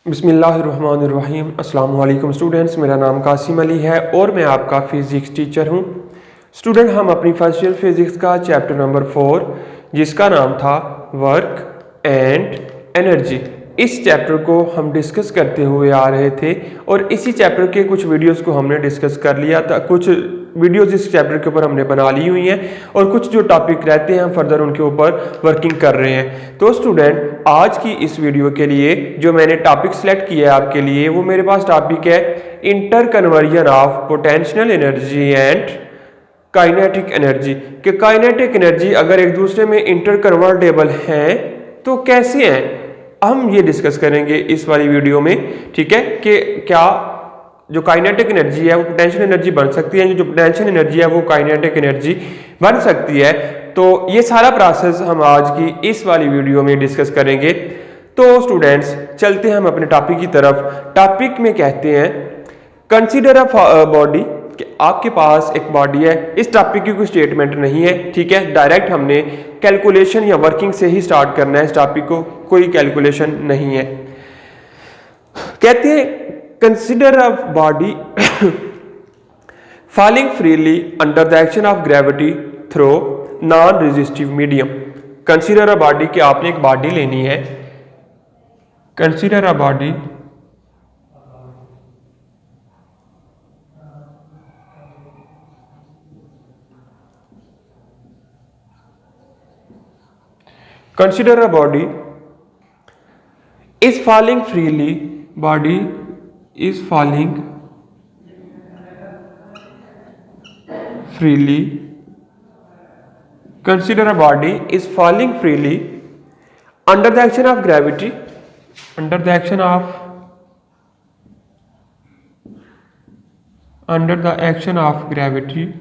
बिस्मिल्लाहिर्रहमानिर्रहीम। अस्सलाम वालेकुम स्टूडेंट्स, मेरा नाम कासिम अली है और मैं आपका फ़िज़िक्स टीचर हूँ। स्टूडेंट, हम अपनी फर्स्ट ईयर फिज़िक्स का चैप्टर नंबर 4 जिसका नाम था वर्क एंड एनर्जी, इस चैप्टर को हम डिस्कस करते हुए आ रहे थे और इसी चैप्टर के कुछ वीडियोस को हमने डिस्कस कर लिया था। कुछ वीडियोस इस चैप्टर के ऊपर हमने बना ली हुई हैं और कुछ जो टॉपिक रहते हैं हम फर्दर उनके ऊपर वर्किंग कर रहे हैं। तो स्टूडेंट, आज की इस वीडियो के लिए जो मैंने टॉपिक सेलेक्ट किया है आपके लिए, वो मेरे पास टॉपिक है inter conversion of potential energy and kinetic energy. कि काइनेटिक एनर्जी अगर एक दूसरे में इंटर कन्वर्टेबल हैं तो कैसे हैं, हम ये डिस्कस करेंगे इस वाली वीडियो में। ठीक है, कि क्या जो काइनेटिक एनर्जी है वो पोटेंशियल एनर्जी बन सकती है, जो पोटेंशियल एनर्जी है वो काइनेटिक एनर्जी बन सकती है। तो ये सारा प्रोसेस हम आज की इस वाली वीडियो में डिस्कस करेंगे। तो स्टूडेंट्स, चलते हैं हम अपने टॉपिक की तरफ। टॉपिक में कहते हैं कंसीडर अ बॉडी, कि आपके पास एक बॉडी है। इस टॉपिक की कोई स्टेटमेंट नहीं है, ठीक है, डायरेक्ट हमने कैलकुलेशन या वर्किंग से ही स्टार्ट करना है इस टॉपिक को, कोई कैलकुलेशन नहीं है। कहते हैं consider a body falling freely under the action of gravity through non-resistive medium। Consider a body, कि आपने एक बॉडी लेनी है। Consider a body consider a body is falling freely, body is falling freely, consider a body is falling freely under the action of gravity, under the action of gravity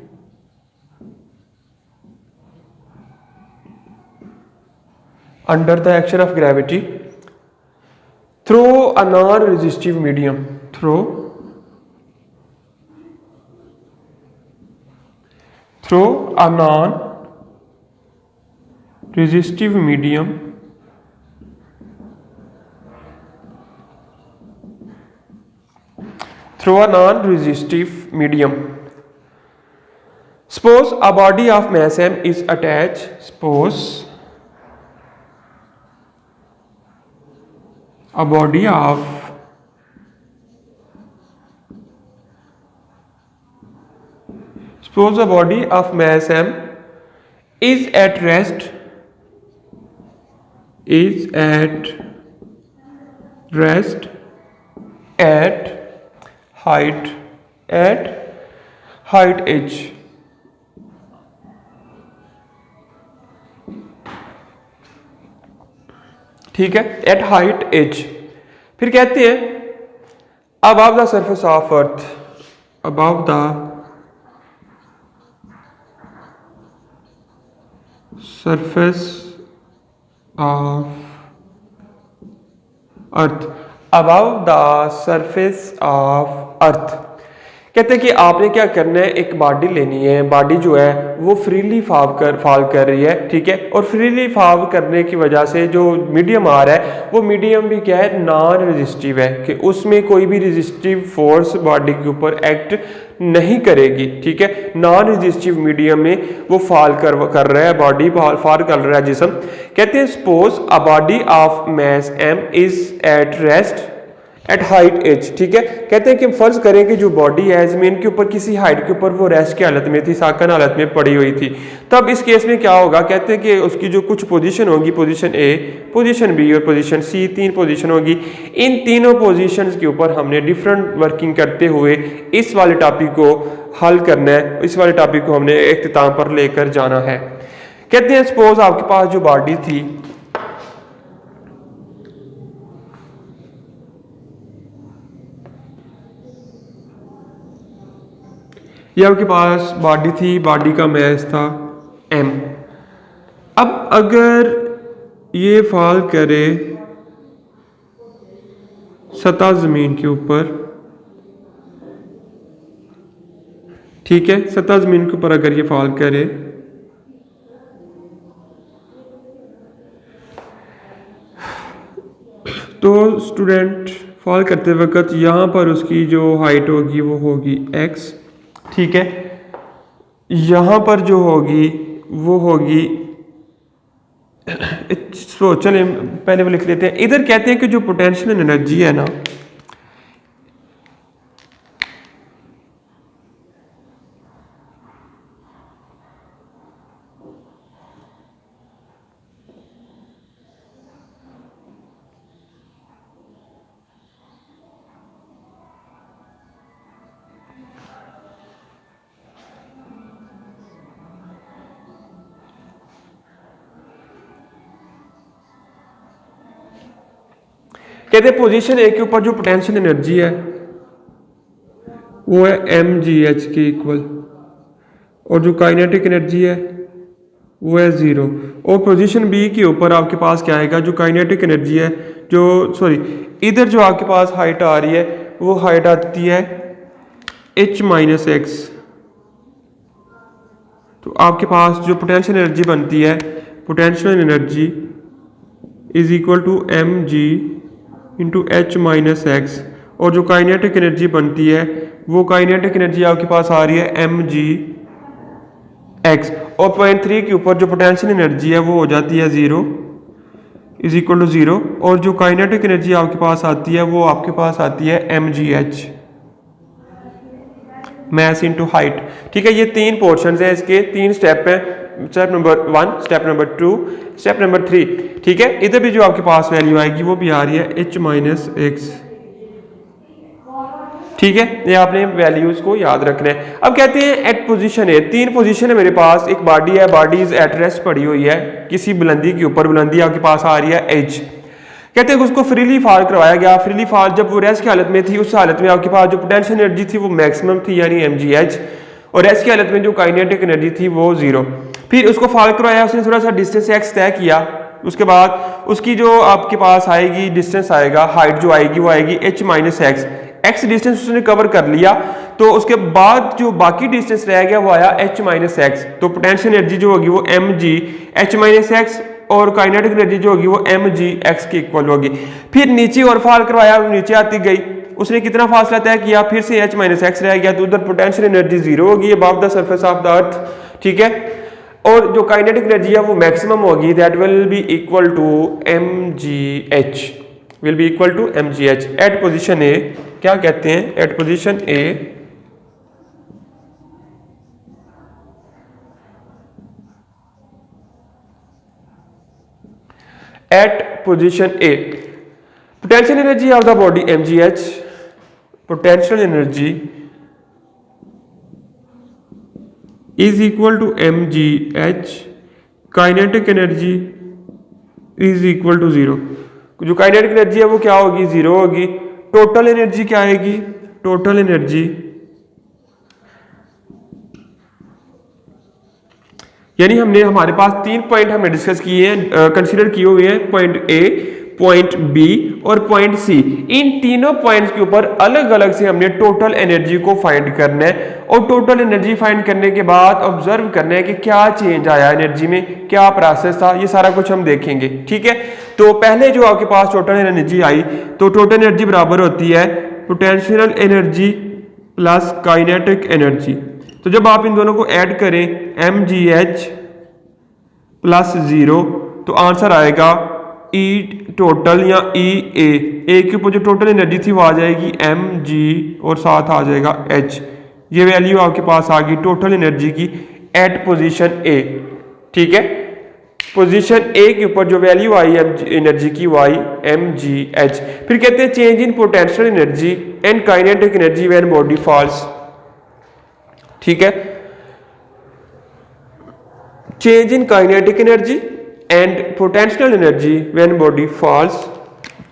under the action of gravity through a non-resistive medium, through a non-resistive medium through a non-resistive medium। Suppose a body of mass m is attached, suppose a body of mass m is at rest, at height h। ठीक है, eight height h। फिर कहते हैं above the surface of earth, above the surface of earth, above the surface of अर्थ। कहते हैं कि आपने क्या करना है, एक बॉडी लेनी है। बॉडी जो है वो फ्रीली फॉल कर रही है, ठीक है, और फ्रीली फॉल करने की वजह से जो मीडियम आ रहा है वो मीडियम भी क्या है, नॉन रेजिस्टिव है, कि उसमें कोई भी रेजिस्टिव फोर्स बॉडी के ऊपर एक्ट नहीं करेगी। ठीक है, नॉन रेजिस्टिव मीडियम में वो फॉल कर रहा है, बॉडी फॉल कर रहा है जिस्म। कहते हैं suppose a body of mass m is at rest at height h। ठीक है, कहते हैं कि फर्ज करें कि जो बॉडी है जमीन के ऊपर किसी हाइट के ऊपर वो रेस्ट की हालत में थी, साकन हालत में पड़ी हुई थी। तब इस केस में क्या होगा, कहते हैं कि उसकी जो कुछ पोजीशन होगी, पोजीशन A, पोजीशन B और पोजीशन C, 3 पोजीशन होगी। इन तीनों पोजीशंस के ऊपर हमने डिफरेंट वर्किंग करते हुए इस वाले टॉपिक को हल करना है, इस वाले टॉपिक को हमने इख्तिताम पर लेकर जाना है। कहते हैं सपोज आपके पास जो बॉडी थी, ये आपके पास बॉडी थी, बॉडी का मास था m। अब अगर ये फॉल करे सतह जमीन के ऊपर, ठीक है, सतह जमीन के ऊपर अगर ये फॉल करे तो स्टूडेंट फॉल करते वक्त यहाँ पर उसकी जो हाइट होगी वो होगी x, ठीक है। यहाँ पर जो होगी वो होगी तो चलिए पहले वो लिख लेते हैं। इधर कहते हैं कि जो पोटेंशियल एनर्जी है ना, कहते हैं पोजीशन ए के ऊपर जो पोटेंशियल एनर्जी है वो है mgh के इक्वल, और जो काइनेटिक एनर्जी है वो है 0। और पोजीशन बी के ऊपर आपके पास क्या आएगा, जो काइनेटिक एनर्जी है, जो सॉरी इधर जो आपके पास हाइट आ रही है वो हाइट आती है h माइनस एक्स। तो आपके पास जो पोटेंशियल एनर्जी बनती है, potential energy is equal to M G into H minus X, और जो काइनेटिक एनर्जी बनती है वो काइनेटिक एनर्जी आपके पास आ रही है एम जी एक्स, और पॉइंट 3 के ऊपर जो पोटेंशियल एनर्जी है वो हो जाती है 0 इज इक्वल टू 0, और जो काइनेटिक एनर्जी आपके पास आती है वो आपके पास आती है M G H, mass into height. ठीक है, ये 3 पोर्शंस हैं, इसके 3 स्टेप हैं, step number 1, step number 2, step number 3। ठीक है, इधर भी जो आपके पास वैल्यू आएगी वो भी आ रही है h माइनस एक्स। ठीक है, ये आपने वैल्यूज को याद रखना है। अब कहते हैं एट पोजीशन है, 3 पोजीशन है मेरे पास, एक बॉडी है, बॉडी इज एट रेस्ट पड़ी हुई है किसी बुलंदी के ऊपर, बुलंदी आपके पास आ रही है h। कहते हैं उसको फ्रीली फॉल करवाया गया। फ्रीली फॉल जब वो रेस्ट की हालत में थी, उस हालत में आपके पास जो पोटेंशियल एनर्जी थी वो मैक्सिमम थी यानी mgh, और रेस्ट की हालत में जो काइनेटिक एनर्जी थी वो 0। फिर उसको फॉल करवाया, उसने थोड़ा सा डिस्टेंस x तय किया, उसके बाद उसकी जो आपके पास आएगी डिस्टेंस आएगा, हाइट जो आएगी वो आएगी h minus x. x distance उसने कवर कर लिया, तो उसके बाद जो बाकी डिस्टेंस रह गया वो आया h माइनस एक्स। तो पोटेंशियल एनर्जी जो होगी वो mg h माइनस एक्स, और काइनेटिक एनर्जी जो होगी वो mg x के इक्वल होगी। फिर नीचे और फॉल करवाया, नीचे आती गई, उसने कितना फासला तय किया, फिर से h माइनस एक्स रह गया, तो उधर पोटेंशियल एनर्जी 0 होगी above the surface of the earth. ठीक है, और जो काइनेटिक एनर्जी है वो मैक्सिमम होगी, that will be equal to mgh, will be equal to mgh at position A. क्या कहते हैं, at position A at position A, potential energy of the body mgh, potential energy is equal to mgh, kinetic energy is equal to 0। जो kinetic energy है वो क्या होगी, 0 होगी। Total energy क्या आएगी, टोटल एनर्जी यानी हमने हमारे पास 3 पॉइंट हमने डिस्कस किए हैं, कंसीडर किए हुए हैं, पॉइंट ए, पॉइंट बी और पॉइंट सी। इन तीनों पॉइंट्स के ऊपर अलग अलग से हमने टोटल एनर्जी को फाइंड करना है, और टोटल एनर्जी फाइंड करने के बाद ऑब्जर्व करना है कि क्या चेंज आया एनर्जी में, क्या प्रोसेस था, ये सारा कुछ हम देखेंगे। ठीक है, तो पहले जो आपके पास टोटल एनर्जी आई, तो टोटल एनर्जी बराबर होती है potential energy plus kinetic energy. तो जब आप इन दोनों को ऐड करें mgh प्लस 0, तो आंसर आएगा E टोटल या EA। ए के ऊपर जो टोटल एनर्जी थी वो आ जाएगी mg और साथ आ जाएगा h। ये वैल्यू आपके पास आ गई टोटल एनर्जी की एट पोजीशन ए। ठीक है, पोजीशन ए के ऊपर जो वैल्यू आई एनर्जी की वो आई mgh। फिर कहते हैं change in potential energy and kinetic energy when body false. ठीक है, change in kinetic energy and potential energy when body false.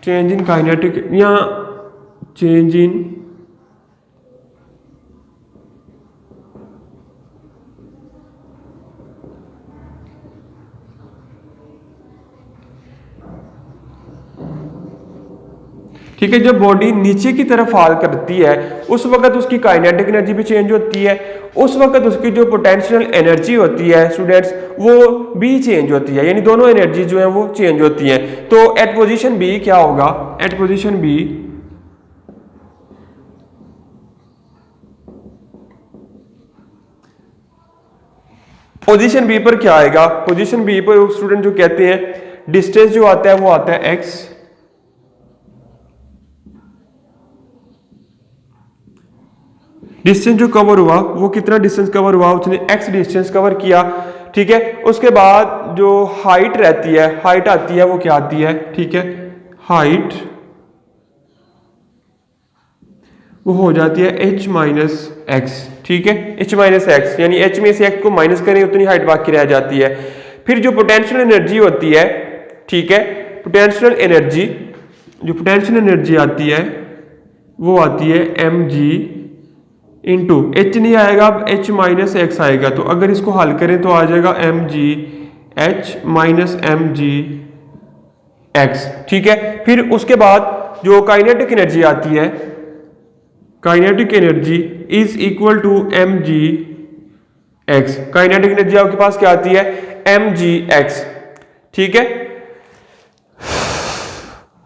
Change in kinetic या चेंज इन ठीक है, जब बॉडी नीचे की तरफ फॉल करती है उस वक्त उसकी काइनेटिक एनर्जी भी चेंज होती है, उस वक्त उसकी जो पोटेंशियल एनर्जी होती है स्टूडेंट्स वो भी चेंज होती है, यानी दोनों एनर्जी जो है वो चेंज होती हैं। तो एट पोजीशन बी क्या होगा, at position B position B पर क्या आएगा, पोजीशन बी पर स्टूडेंट जो कहते हैं डिस्टेंस जो आता है वो आता है x, डिस्टेंस जो कवर हुआ वो कितना डिस्टेंस कवर हुआ, उसने x डिस्टेंस कवर किया, ठीक है। उसके बाद जो हाइट रहती है, हाइट आती है वो क्या आती है, ठीक है, हाइट वो हो जाती है h माइनस एक्स, ठीक है, h माइनस एक्स, यानी h में से x को माइनस करें उतनी हाइट बाकी रह जाती है। फिर जो पोटेंशियल एनर्जी होती है, ठीक है, पोटेंशियल एनर्जी, जो पोटेंशियल एनर्जी आती है वो आती है mg इंटू एच नहीं आएगा, अब h माइनस एक्स आएगा, तो अगर इसको हल करें तो आ जाएगा mg h minus mg x, ठीक है। फिर उसके बाद जो काइनेटिक एनर्जी आती है, kinetic energy is equal to mg x, kinetic energy आपके पास क्या आती है, mg x, ठीक है।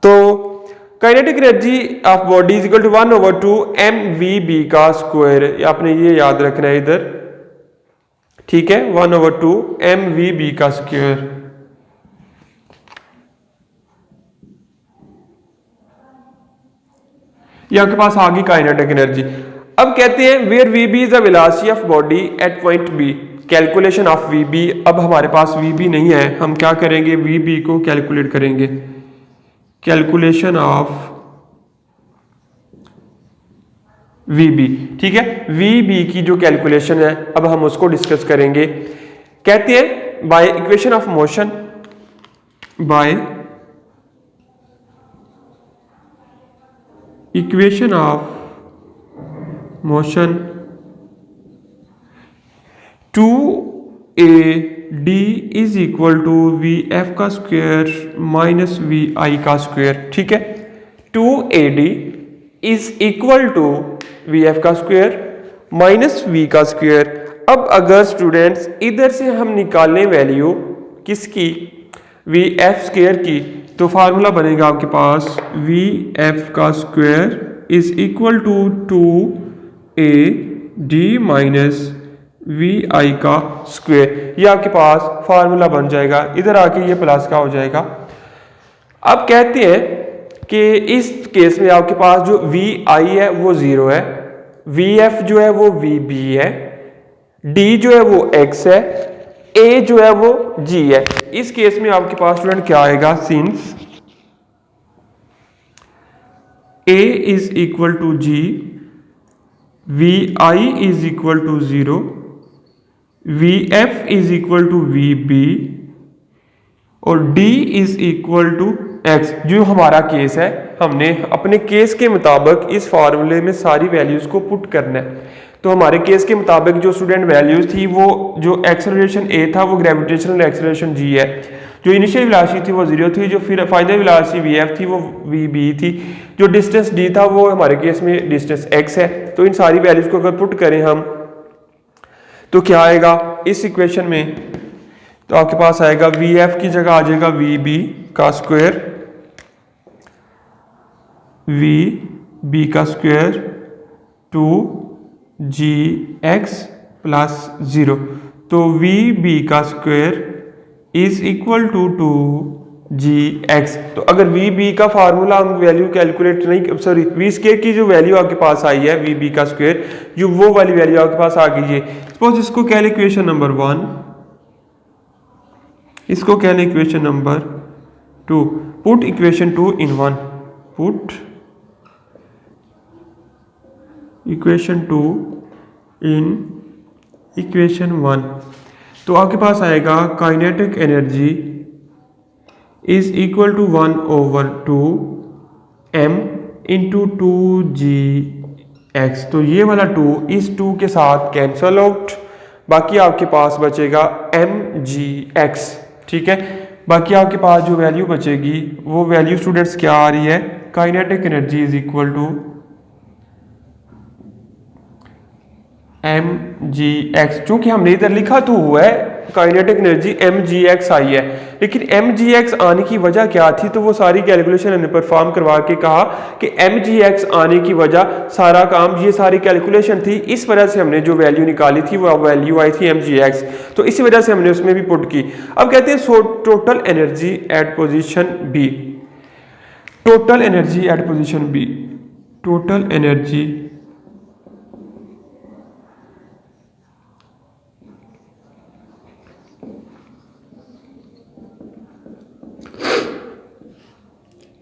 तो kinetic energy of body is equal to 1/2 mvb का स्क्वायर, आपने ये याद रखना है इधर, ठीक है, 1/2 mvb का स्क्वायर। ये आपके पास आ गई काइनेटिक एनर्जी। अब कहते हैं where VB is the velocity of body at point B, calculation of VB. अब हमारे पास वीबी नहीं है, हम क्या करेंगे, वीबी को कैलकुलेट करेंगे, कैलकुलेशन ऑफ वीबी, ठीक है। वीबी की जो कैलकुलेशन है अब हम उसको डिस्कस करेंगे। कहते हैं by equation of motion, by equation of motion 2AD is equal to VF का स्क्वायर माइनस VI का स्क्वायर, ठीक है। 2AD is equal to VF का स्क्वायर माइनस V का स्क्वायर। अब अगर स्टूडेंट्स इधर से हम निकालें वैल्यू किसकी, VF स्क्वायर की, तो फार्मूला बनेगा आपके पास VF का square is equal to 2AD minus VI का स्क्वायर। ये आपके पास फार्मूला बन जाएगा, इधर आके ये प्लस का हो जाएगा। अब कहते हैं कि इस केस में आपके पास जो VI है वो 0 है, VF जो है वो VB है, D जो है वो X है, A जो है वो G है। इस केस में आपके पास स्टूडेंट क्या आएगा, since A is equal to G, VI is equal to 0, VF is equal to VB और D is equal to X। जो हमारा केस है, हमने अपने केस के मुताबिक इस फार्मूले में सारी वैल्यूज को पुट करना है। तो हमारे केस के मुताबिक जो स्टूडेंट वैल्यूज थी वो जो एक्सेलरेशन A था वो ग्रेविटेशनल एक्सेलरेशन G है, जो इनिशियल वेलोसिटी थी वो 0 थी, जो फिर फाइनल वेलोसिटी VF थी वो VB थी, जो डिस्टेंस D था वो हमारे केस में डिस्टेंस X है। तो इन सारी वैल्यूज को अगर पुट करें हम तो क्या आएगा इस इक्वेशन में, तो आपके पास आएगा VF की जगह आ जाएगा VB का स्क्वायर, VB का स्क्वायर 2GX प्लस 0, तो VB का square is equal to 2GX। तो अगर VB का फार्मूला हम वैल्यू कैलकुलेट नहीं, सॉरी V स्क्वायर की जो वैल्यू आपके पास आई है VB का स्क्वायर, जो वो वाली वैल्यू आपके पास आ गई है, सपोज इसको कह लें इक्वेशन नंबर 1, इसको कह लें equation number 2, put equation 2 in 1, put equation 2 in equation 1, तो आपके पास आएगा kinetic energy is equal to 1/2 m into 2GX। तो ये वाला 2 इस 2 के साथ कैंसल आउट, बाकी आपके पास बचेगा mgx, ठीक है। बाकी आपके पास जो वैल्यू बचेगी वो वैल्यू स्टूडेंट्स क्या आ रही है, kinetic energy is equal to mgx, चूंकि हमने इधर लिखा तो हुआ है काइनेटिक एनर्जी mgx आई है, लेकिन mgx आने की वजह क्या थी, तो वो सारी कैलकुलेशन हमने परफॉर्म करवा के कहा कि mgx आने की वजह सारा काम, ये सारी कैलकुलेशन थी, इस वजह से हमने जो वैल्यू निकाली थी वो वैल्यू आई थी mgx, तो इसी वजह से हमने उसमें भी पुट की। अब कहते हैं so total energy at position B, total energy at position B, total energy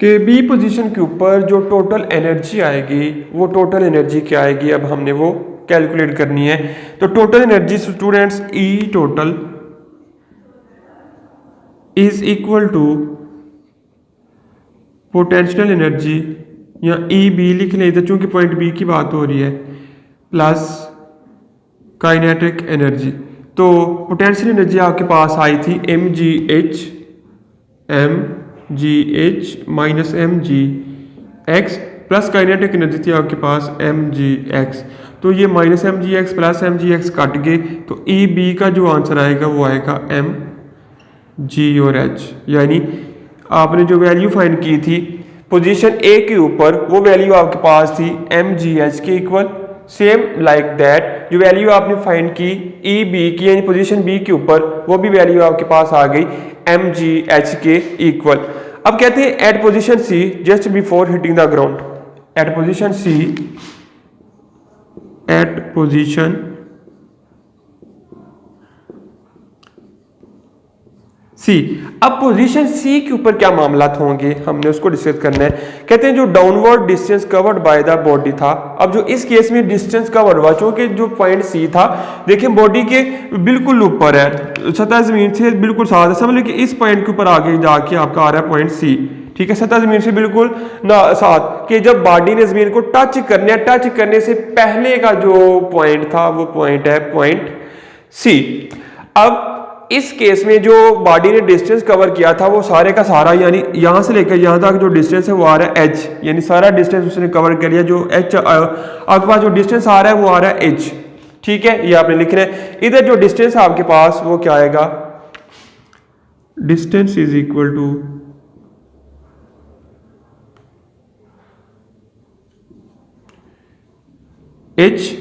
कि बी पोजीशन के ऊपर जो टोटल एनर्जी आएगी वो टोटल एनर्जी क्या आएगी, अब हमने वो कैलकुलेट करनी है। तो total energy students E total is equal to potential energy, या ई बी लिख लें इधर चूंकि पॉइंट बी की बात हो रही है, प्लस काइनेटिक एनर्जी। तो पोटेंशियल एनर्जी आपके पास आई थी mgh minus mgx plus kinetic energy थी आपके पास mgx। तो ये minus mgx plus mgx cut गए, तो ई बी का जो आंसर आएगा वो आएगा mg और h, यानी आपने जो वैल्यू फाइंड की थी पोजीशन ए के ऊपर वो वैल्यू आपके पास थी mgh के इक्वल। सेम लाइक दैट जो वैल्यू आपने फाइंड की ई बी की यानी पोजीशन बी के ऊपर वो भी वैल्यू आपके पास आ गई mgh के इक्वल। अब कहते हैं at position C just before hitting the ground, at position C, at position C. अब पोजीशन सी के ऊपर क्या मामला होंगे हमने उसको डिस्कस करना है। कहते हैं जो downward distance covered by the body था, अब जो इस केस में डिस्टेंस कवर्ड हुआ चूंकि जो पॉइंट सी था देखिए बॉडी के बिल्कुल ऊपर है, सतह जमीन से बिल्कुल साथ है, समझ लो कि इस पॉइंट के ऊपर आगे जाके आपका आ रहा है पॉइंट सी, ठीक है, सतह जमीन से बिल्कुल ना साथ कि जब बॉडी ने जमीन को टच करने, टच करने से पहले का जो पॉइंट था वो पॉइंट है पॉइंट सी। अब इस केस में जो बॉडी ने डिस्टेंस कवर किया था वो सारे का सारा यानी यहां से लेकर यहां तक जो डिस्टेंस है वो आ रहा है h, यानी सारा डिस्टेंस उसने कवर कर लिया। जो h आपके पास जो डिस्टेंस आ रहा है वो आ रहा है h, ठीक है, ये आपने लिखना है। इधर जो डिस्टेंस है आपके पास वो क्या आएगा, distance is equal to h,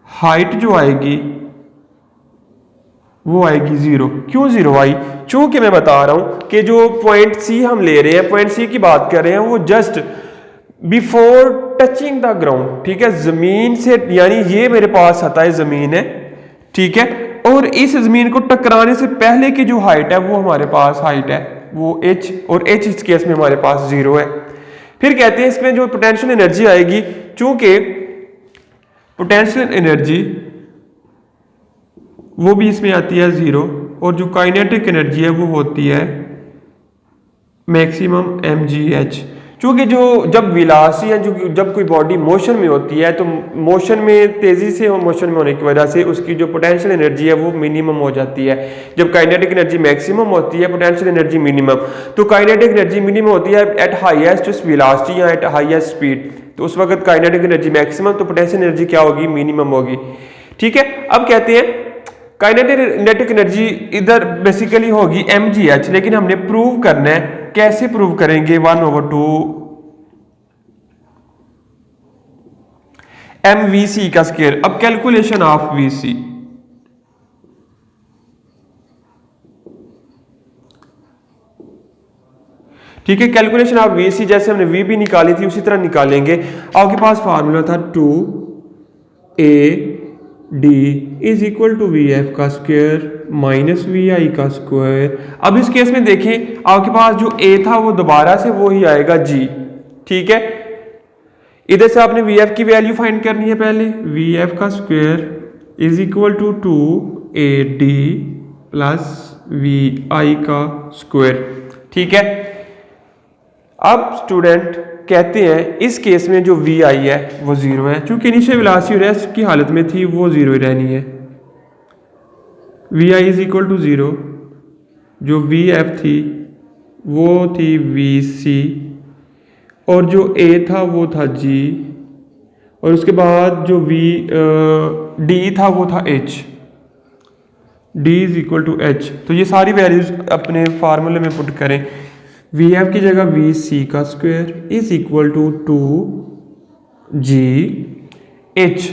height जो आएगी वो आएगी 0। क्यों 0 आई, चूंकि मैं बता रहा हूं कि जो पॉइंट सी हम ले रहे हैं, पॉइंट सी की बात कर रहे हैं, वो just before touching the ground, ठीक है, जमीन से, यानी ये मेरे पास सतह जमीन है, ठीक है, और इस जमीन को टकराने से पहले की जो हाइट है वो हमारे पास हाइट है वो h, और h इस केस में हमारे पास 0 है। फिर कहते हैं इसमें जो पोटेंशियल एनर्जी आएगी, चूंकि पोटेंशियल एनर्जी वो भी इसमें आती है 0, और जो काइनेटिक एनर्जी है वो होती है मैक्सिमम mgh। क्योंकि जो जब वेलोसिटी है, जो जब कोई बॉडी मोशन में होती है तो मोशन में तेजी से मोशन में होने की वजह से उसकी जो पोटेंशियल एनर्जी है वो मिनिमम हो जाती है। जब काइनेटिक एनर्जी मैक्सिमम होती है, पोटेंशियल एनर्जी मिनिमम, तो काइनेटिक एनर्जी मिनिमम होती है एट हाईएस्ट वेलोसिटी या एट हाईएस्ट स्पीड, तो उस वक्त काइनेटिक एनर्जी मैक्सिमम, तो पोटेंशियल एनर्जी क्या होगी, मिनिमम होगी, ठीक है। अब कहते हैं काइनेटिक एनर्जी इधर बेसिकली होगी mgh, लेकिन हमने प्रूव करना है, कैसे प्रूव करेंगे, 1/2 mvc का स्क्वायर। अब कैलकुलेशन ऑफ vc, ठीक है, कैलकुलेशन ऑफ vc जैसे हमने v भी निकाली थी उसी तरह निकालेंगे। आपके पास फार्मूला था 2a d is equal to V F का स्क्वायर माइनस वी आई का स्क्वायर। अब इस केस में देखें आपके पास जो a था वो दोबारा से वो ही आएगा g, ठीक है। इधर से आपने वी एफ की वैल्यू फाइंड करनी है पहले, वी एफ का square is equal to 2ad plus V I का स्क्वायर, ठीक है। अब स्टूडेंट कहते हैं इस केस में जो वी आई है वो 0 है, चूंकि इनिशियल वेलोसिटी रेस्ट की हालत में थी वो 0 ही रहनी है। V I is equal to 0, जो वी एफ थी वो थी वी सी, और जो ए था वो था जी, और उसके बाद जो वी डी था वो था H, D is equal to H. तो ये सारी वैल्यूज अपने फार्मूले में पुट करें। वी एफ की जगह वी सी का square is equal to 2GH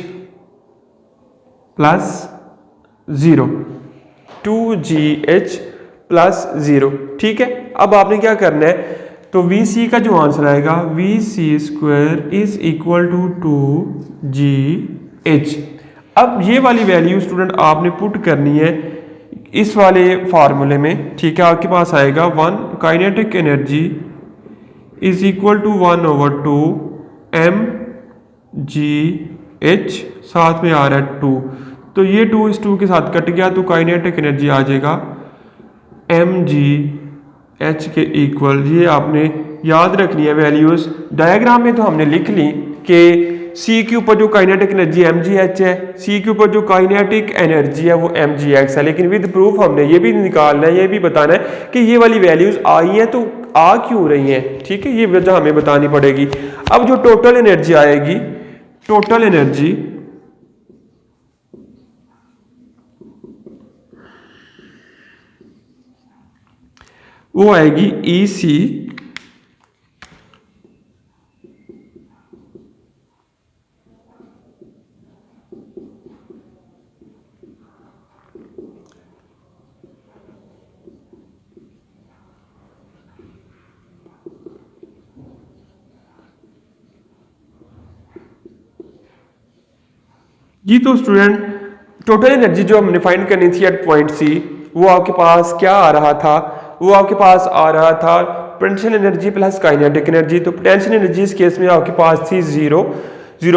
plus 0, 2GH plus 0। ठीक है, अब आपने क्या करना है, तो वी सी का जो आंसर आएगा V C square is equal to 2GH। अब ये वाली वैल्यू स्टूडेंट आपने पुट करनी है इस वाले फार्मूले में। ठीक है, आपके पास आएगा 1 kinetic energy is equal to 1/2 mgh, साथ में आ रहा है 2, तो ये 2 इस 2 के साथ कट गया, तो काइनेटिक एनर्जी आ जाएगा mgh के इक्वल। ये आपने याद रखनी है वैल्यूज। डायग्राम में तो हमने लिख ली कि C के ऊपर जो काइनेटिक एनर्जी mgh है, C के ऊपर जो काइनेटिक एनर्जी है वो mgx है, लेकिन विद प्रूफ हमने ये भी निकालना है, ये भी बताना है कि ये वाली वैल्यूज आई हैं तो आ क्यों रही हैं। ठीक है, ये वजह हमें बतानी पड़ेगी। अब जो टोटल एनर्जी आएगी, टोटल एनर्जी वो आएगी EC जी। तो स्टूडेंट टोटल एनर्जी जो हमने फाइंड करनी थी एट पॉइंट सी, वो आपके पास क्या आ रहा था, वो आपके पास आ रहा था potential energy plus kinetic energy. तो पोटेंशियल एनर्जी इस केस में आपके पास थी 0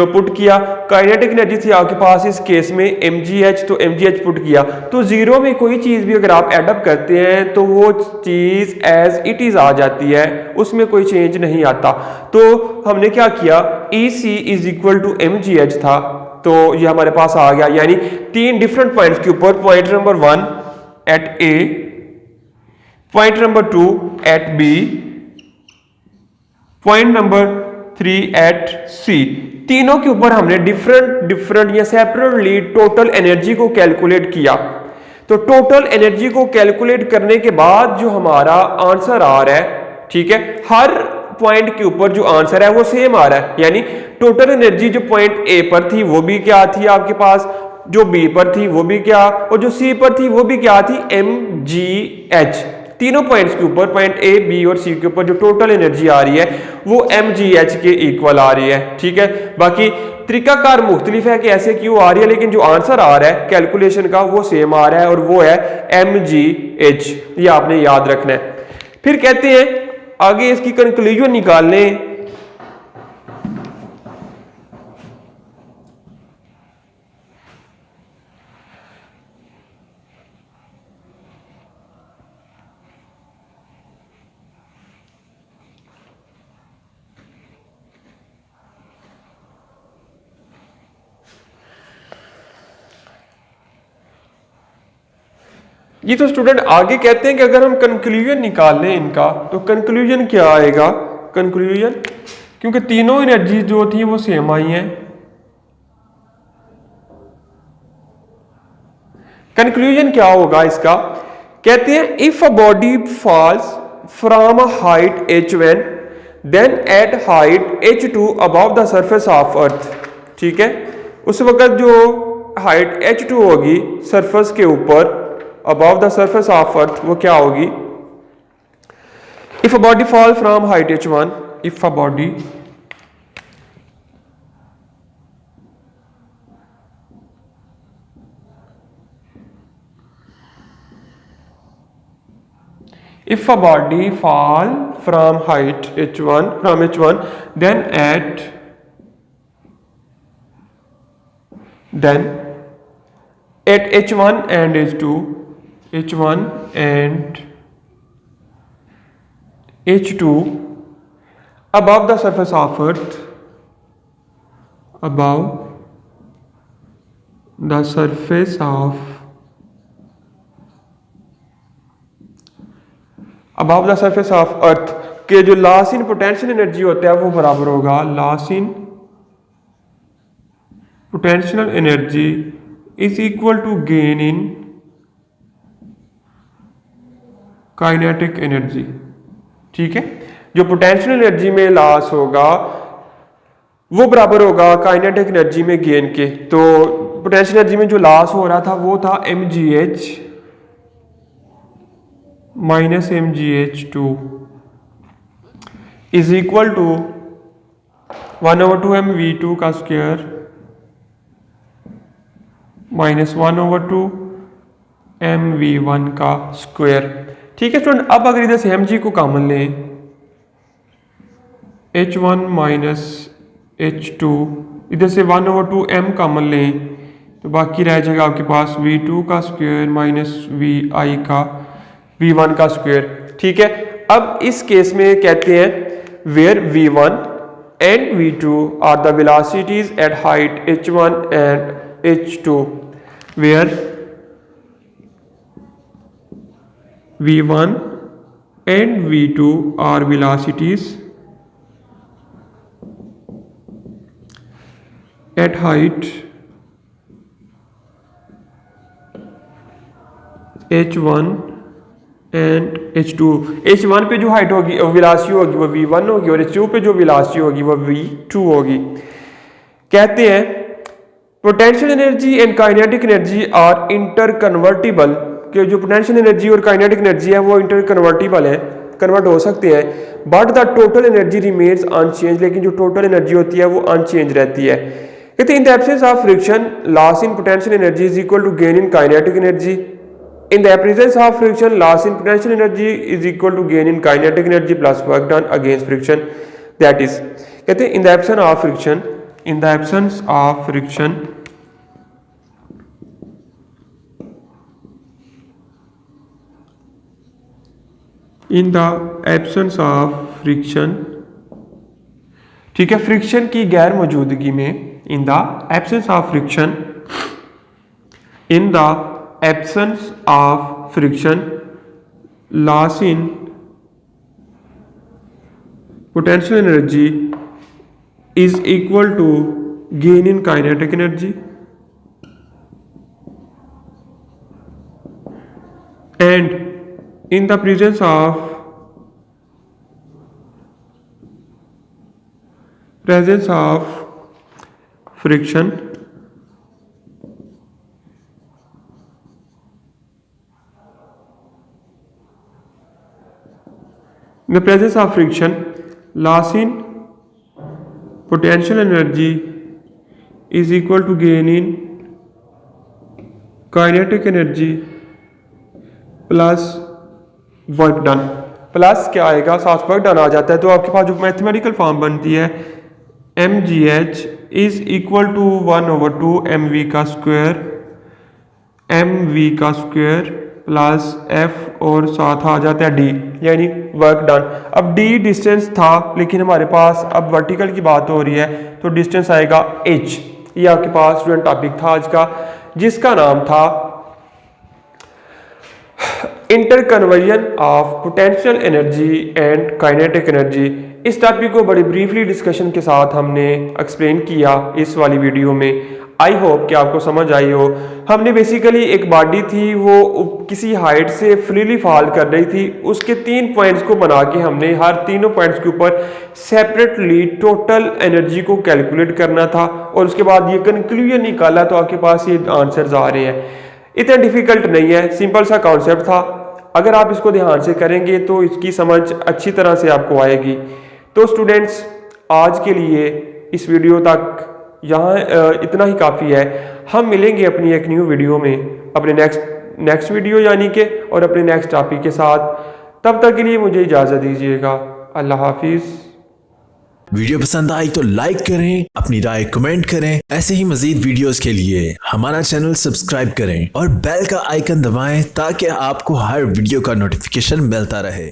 पुट किया। काइनेटिक एनर्जी थी आपके पास इस केस में mgh, तो mgh पुट किया। तो 0 में कोई चीज भी अगर आप एडअप करते हैं तो वो चीज एज इट इज आ जाती है, उसमें कोई चेंज नहीं आता। तो हमने क्या किया, EC is equal to mgh था, तो ये हमारे पास आ गया। यानी 3 डिफरेंट पॉइंट्स के ऊपर, point number 1 at A, point number 2 at B, point number 3 at C, तीनों के ऊपर हमने डिफरेंट या सेपरेटली टोटल एनर्जी को कैलकुलेट किया। तो टोटल एनर्जी को कैलकुलेट करने के बाद जो हमारा आंसर आ रहा है, ठीक है, हर पॉइंट के ऊपर जो आंसर है वो सेम आ रहा है। यानी टोटल एनर्जी जो पॉइंट ए पर थी वो भी क्या थी आपके पास, जो बी पर थी वो भी क्या, और जो सी पर थी वो भी क्या थी, mgh। तीनों पॉइंट्स के ऊपर, पॉइंट ए, बी और सी के ऊपर जो टोटल एनर्जी आ रही है वो mgh के इक्वल आ रही है। ठीक है, बाकी तरीकाकार मुख्तलिफ है कि ऐसे क्यों आ रही है, लेकिन जो आंसर आ रहा है कैलकुलेशन का वो सेम आ रहा है, और वो है mgh। ये आपने याद रखना है। फिर कहते हैं आगे इसकी कंक्लूजन निकाल लें। ये तो स्टूडेंट आगे कहते हैं कि अगर हम कंक्लूजन निकाल लें इनका, तो कंक्लूजन क्या आएगा, कंक्लूजन, क्योंकि तीनों एनर्जी जो थी वो सेम आई हैं। कंक्लूजन क्या होगा इसका, कहते हैं if a body falls from a height h1 then at height h2 above the surface of earth. ठीक है, उस वक्त जो हाइट h2 होगी सरफेस के ऊपर, above the surface of earth, वो क्या होगी, if a body fall from height h1, if a body fall from height h1 then at h1 and h2 above the surface of earth, above the surface of earth के जो loss in potential energy होता है वो बराबर होगा loss in potential energy is equal to gain in kinetic energy. ठीक है, जो पोटेंशियल एनर्जी में लॉस होगा वो बराबर होगा काइनेटिक एनर्जी में गेन के। तो पोटेंशियल एनर्जी में जो लॉस हो रहा था वो था mgh minus mgh2 is equal to 1/2 mv2 का स्क्वायर माइनस 1/2 mv1 का स्क्वायर। ठीक है स्टूडेंट, अब अगर इधर से mg को कॉमन लें, h1 माइनस h2, इधर से 1/2 m कॉमन लें तो बाकी रह जाएगा आपके पास v2 का स्क्वायर माइनस vi का v1 का स्क्वायर। ठीक है, अब इस केस में कहते हैं where v1 and v2 are the velocities at height h1 and h2, where v1 and v2 are velocities at height h1 and h2। h1 पे जो हाइट होगी वेलोसिटी होगी वो v1 होगी और h2 पे जो वेलोसिटी होगी वो v2 होगी। कहते हैं potential energy and kinetic energy are interconvertible, कि जो पोटेंशियल एनर्जी और काइनेटिक एनर्जी है वो इंटर कन्वर्टिबल है, कन्वर्ट हो सकते हैं, but the total energy remains unchanged, लेकिन जो टोटल एनर्जी होती है वो अनचेंज रहती है। कहते हैं in the absence of friction loss in potential energy is equal to gain in kinetic energy, in the presence of friction loss in potential energy is equal to gain in kinetic energy plus work done against friction, that is कहते हैं in the absence of friction, in the absence of friction in the absence of friction, ठीक है, friction की गैर मौजूदगी में, in the absence of friction, in the absence of friction loss in potential energy is equal to gain in kinetic energy and in the presence of friction in the presence of friction loss in potential energy is equal to gain in kinetic energy plus work done. Plus क्या आएगा, साथ work done आ जाता है तो आपके पास जो mathematical form बनती है mgh is equal to 1/2 mv का स्क्वायर प्लस f और साथ आ जाता है d, यानी वर्क डन। अब d डिस्टेंस था लेकिन हमारे पास अब वर्टिकल की बात हो रही है तो डिस्टेंस आएगा h। ये आपके पास स्टूडेंट टॉपिक था आज का जिसका नाम था inter conversion of potential energy and kinetic energy. इस टॉपिक को बड़ी ब्रीफली डिस्कशन के साथ हमने एक्सप्लेन किया इस वाली वीडियो में। आई होप कि आपको समझ आई हो। हमने बेसिकली एक बॉडी थी वो किसी हाइट से फ्रीली फॉल कर रही थी, उसके 3 पॉइंट्स को बना के हमने हर तीनों पॉइंट्स के ऊपर सेपरेटली टोटल एनर्जी को कैलकुलेट करना था और उसके बाद ये कंक्लूजन निकाला तो आपके पास ये आंसर्स आ रहे हैं। इतना डिफिकल्ट नहीं है, सिंपल सा कॉन्सेप्ट था। अगर आप इसको ध्यान से करेंगे तो इसकी समझ अच्छी तरह से आपको आएगी। तो स्टूडेंट्स आज के लिए इस वीडियो तक यहाँ इतना ही काफ़ी है। हम मिलेंगे अपनी एक न्यू वीडियो में अपने नेक्स्ट वीडियो यानी कि और अपने नेक्स्ट टॉपिक के साथ। तब तक के लिए मुझे इजाज़त दीजिएगा। अल्लाह हाफिज़। वीडियो पसंद आई तो लाइक करें, अपनी राय कमेंट करें। ऐसे ही मजीद वीडियोस के लिए हमारा चैनल सब्सक्राइब करें और बेल का आइकन दबाएं ताकि आपको हर वीडियो का नोटिफिकेशन मिलता रहे।